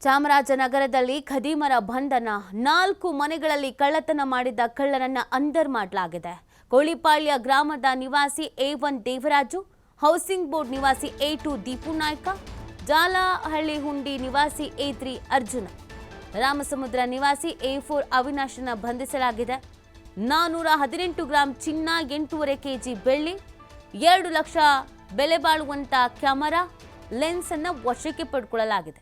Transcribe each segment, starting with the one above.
ಚಾಮರಾಜನಗರದಲ್ಲಿ ಖದೀಮರ ಬಂಧನ 4 ಮನೆಗಳಲ್ಲಿ ಕಳ್ಳತನ ಮಾಡಿದ ಕಳ್ಳರನ್ನ ಅಂಡರ್ ಮಾಡಲಾಗಿದೆ. ಕೋಳಿಪಾಳ್ಯ ಗ್ರಾಮದ ನಿವಾಸಿ A1 ದೇವರಾಜು, ಹೌಸಿಂಗ್ ಬೋರ್ಡ್ ನಿವಾಸಿ A2 ದೀಪು ನಾಯ್ಕ, ಜಾಲಹಳ್ಳಿ ಹುಂಡಿ ನಿವಾಸಿ A3 ಅರ್ಜುನ, ರಾಮಸಮುದ್ರ ನಿವಾಸಿ A4 ಅವಿನಾಶನ ಬಂಧಿಸಲಾಗಿದೆ. 418 ಗ್ರಾಂ ಚಿನ್ನ, 8.5 ಕೆಜಿ ಬೆಳ್ಳಿ, 2 ಲಕ್ಷ ಬೆಲೆ ಬಾಳುವಂತ ಕ್ಯಾಮೆರಾ ಲೆನ್ಸ್ ಅನ್ನು ವಶಕ್ಕೆ ಪಡೆದುಕೊಳ್ಳಲಾಗಿದೆ.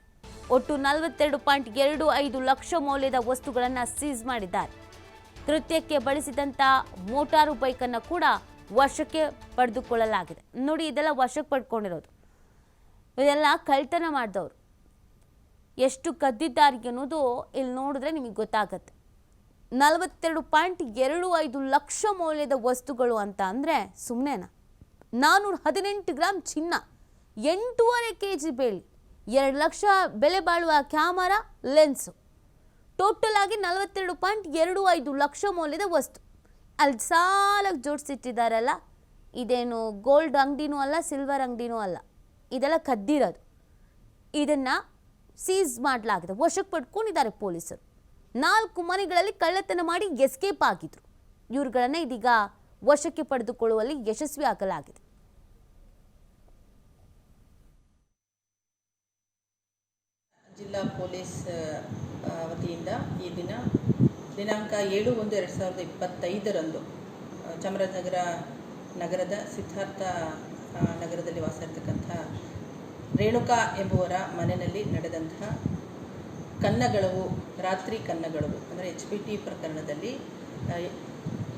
ಒಟ್ಟು 42.25 ಲಕ್ಷ ಮೌಲ್ಯದ ವಸ್ತುಗಳನ್ನು ಸೀಸ್ ಮಾಡಿದ್ದಾರೆ. ಕೃತ್ಯಕ್ಕೆ ಬಳಸಿದಂತ ಮೋಟಾರು ಬೈಕ್ ಅನ್ನು ಕೂಡ ವಶಕ್ಕೆ ಪಡೆದುಕೊಳ್ಳಲಾಗಿದೆ. ನೋಡಿ, ಇದೆಲ್ಲ ವಶಕ್ಕೆ ಪಡ್ಕೊಂಡಿರೋದು. ಇದೆಲ್ಲ ಕಳ್ತನ ಮಾಡಿದವರು ಎಷ್ಟು ಕದ್ದಿದ್ದಾರೆ ಅನ್ನೋದು ಇಲ್ಲಿ ನೋಡಿದ್ರೆ ನಿಮಗೆ ಗೊತ್ತಾಗುತ್ತೆ. 42.25 ಲಕ್ಷ ಮೌಲ್ಯದ ವಸ್ತುಗಳು ಅಂತ ಅಂದರೆ ಸುಮ್ಮನೆನಾ? 418 ಗ್ರಾಂ ಚಿನ್ನ, 8.5 ಕೆಜಿ ಬೆಳ್ಳಿ, 2 ಲಕ್ಷ ಬೆಲೆ ಬಾಳುವ ಕ್ಯಾಮರಾ ಲೆನ್ಸು, ಟೋಟಲ್ ಆಗಿ 42.25 ಲಕ್ಷ ಮೌಲ್ಯದ ವಸ್ತು ಅಲ್ಲಿ ಸಾಲಾಗಿ ಜೋಡಿಸಿಟ್ಟಿದ್ದಾರಲ್ಲ. ಇದೇನು ಗೋಲ್ಡ್ ಅಂಗಡಿನೂ ಅಲ್ಲ, ಸಿಲ್ವರ್ ಅಂಗಡಿನೂ ಅಲ್ಲ, ಇದೆಲ್ಲ ಕದ್ದಿರೋದು. ಇದನ್ನು ಸೀಸ್ ಮಾಡಲಾಗಿದೆ, ವಶಕ್ಕೆ ಪಡ್ಕೊಂಡಿದ್ದಾರೆ ಪೊಲೀಸರು. 4 ಮನೆಗಳಲ್ಲಿ ಕಳ್ಳತನ ಮಾಡಿ ಎಸ್ಕೇಪ್ ಆಗಿದ್ರು. ಇವ್ರುಗಳನ್ನು ಇದೀಗ ವಶಕ್ಕೆ ಪಡೆದುಕೊಳ್ಳುವಲ್ಲಿ ಯಶಸ್ವಿ ಆಗಲಾಗಿದೆ. ಜಿಲ್ಲಾ ಪೊಲೀಸ್ ವತಿಯಿಂದ ಈ ದಿನಾಂಕ 7/1/2025 ಚಾಮರಾಜನಗರ ನಗರದ ಸಿದ್ಧಾರ್ಥ ನಗರದಲ್ಲಿ ವಾಸ ಇರತಕ್ಕಂಥ ರೇಣುಕಾ ಎಂಬುವರ ಮನೆಯಲ್ಲಿ ನಡೆದಂತಹ ಕನ್ನಗಳವು, ರಾತ್ರಿ ಕನ್ನಗಳವು ಅಂದರೆ HPT ಪ್ರಕರಣದಲ್ಲಿ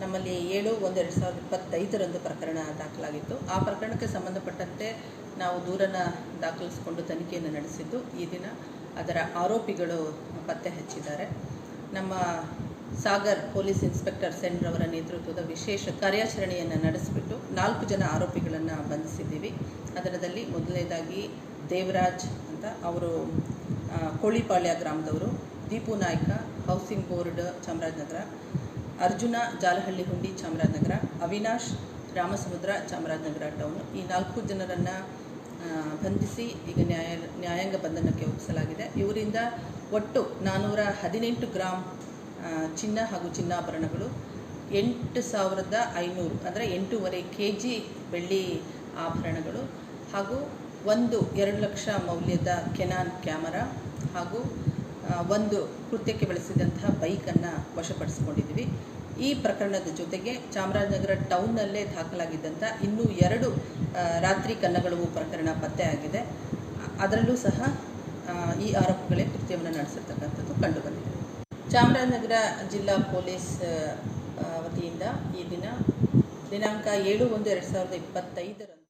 ನಮ್ಮಲ್ಲಿ 7/1/2025 ಪ್ರಕರಣ ದಾಖಲಾಗಿತ್ತು. ಆ ಪ್ರಕರಣಕ್ಕೆ ಸಂಬಂಧಪಟ್ಟಂತೆ ನಾವು ದೂರನ್ನು ದಾಖಲಿಸಿಕೊಂಡು ತನಿಖೆಯನ್ನು ನಡೆಸಿದ್ದು. ಈ ದಿನ ಅದರ ಆರೋಪಿಗಳು ಪತ್ತೆ ಹಚ್ಚಿದ್ದಾರೆ. ನಮ್ಮ ಸಾಗರ್ ಪೊಲೀಸ್ ಇನ್ಸ್ಪೆಕ್ಟರ್ ಸೆನ್ ರವರ ನೇತೃತ್ವದ ವಿಶೇಷ ಕಾರ್ಯಾಚರಣೆಯನ್ನು ನಡೆಸಿಬಿಟ್ಟು 4 ಜನ ಆರೋಪಿಗಳನ್ನು ಬಂಧಿಸಿದ್ದೀವಿ. ಅದರಲ್ಲಿ ಮೊದಲನೇದಾಗಿ ದೇವರಾಜ್ ಅಂತ, ಅವರು ಕೋಳಿಪಾಳ್ಯ ಗ್ರಾಮದವರು, ದೀಪು ನಾಯ್ಕ, ಹೌಸಿಂಗ್ ಬೋರ್ಡ್ ಚಾಮರಾಜನಗರ, ಅರ್ಜುನ ಜಾಲಹಳ್ಳಿ ಹುಂಡಿ ಚಾಮರಾಜನಗರ, ಅವಿನಾಶ್ ರಾಮಸಮುದ್ರ ಚಾಮರಾಜನಗರ ಟೌನ್. ಈ 4 ಜನರನ್ನು ಬಂಧಿಸಿ ಈಗ ನ್ಯಾಯಾಂಗ ಬಂಧನಕ್ಕೆ ಒಪ್ಪಿಸಲಾಗಿದೆ. ಇವರಿಂದ ಒಟ್ಟು 418 ಗ್ರಾಂ ಚಿನ್ನ ಹಾಗೂ ಚಿನ್ನಾಭರಣಗಳು, 8,500 ಅಂದರೆ 8.5 ಕೆಜಿ ಬೆಳ್ಳಿ ಆಭರಣಗಳು ಹಾಗೂ 2 ಲಕ್ಷ ಮೌಲ್ಯದ ಕೆನಾನ್ ಕ್ಯಾಮರಾ ಹಾಗೂ ಒಂದು ಕೃತ್ಯಕ್ಕೆ ಬಳಸಿದಂತಹ ಬೈಕನ್ನು ವಶಪಡಿಸಿಕೊಂಡಿದ್ದೀವಿ. ಈ ಪ್ರಕರಣದ ಜೊತೆಗೆ ಚಾಮರಾಜನಗರ ಟೌನ್ನಲ್ಲೇ ದಾಖಲಾಗಿದ್ದಂಥ ಇನ್ನೂ 2 ರಾತ್ರಿ ಕನ್ನಗಳವು ಪ್ರಕರಣ ಪತ್ತೆಯಾಗಿದೆ. ಅದರಲ್ಲೂ ಸಹ ಈ ಆರೋಪಗಳೇ ಕೃತ್ಯವನ್ನು ನಡೆಸಿರ್ತಕ್ಕಂಥದ್ದು ಕಂಡುಬಂದಿದೆ. ಚಾಮರಾಜನಗರ ಜಿಲ್ಲಾ ಪೊಲೀಸ್ ವತಿಯಿಂದ ಈ ದಿನಾಂಕ 7/1/2025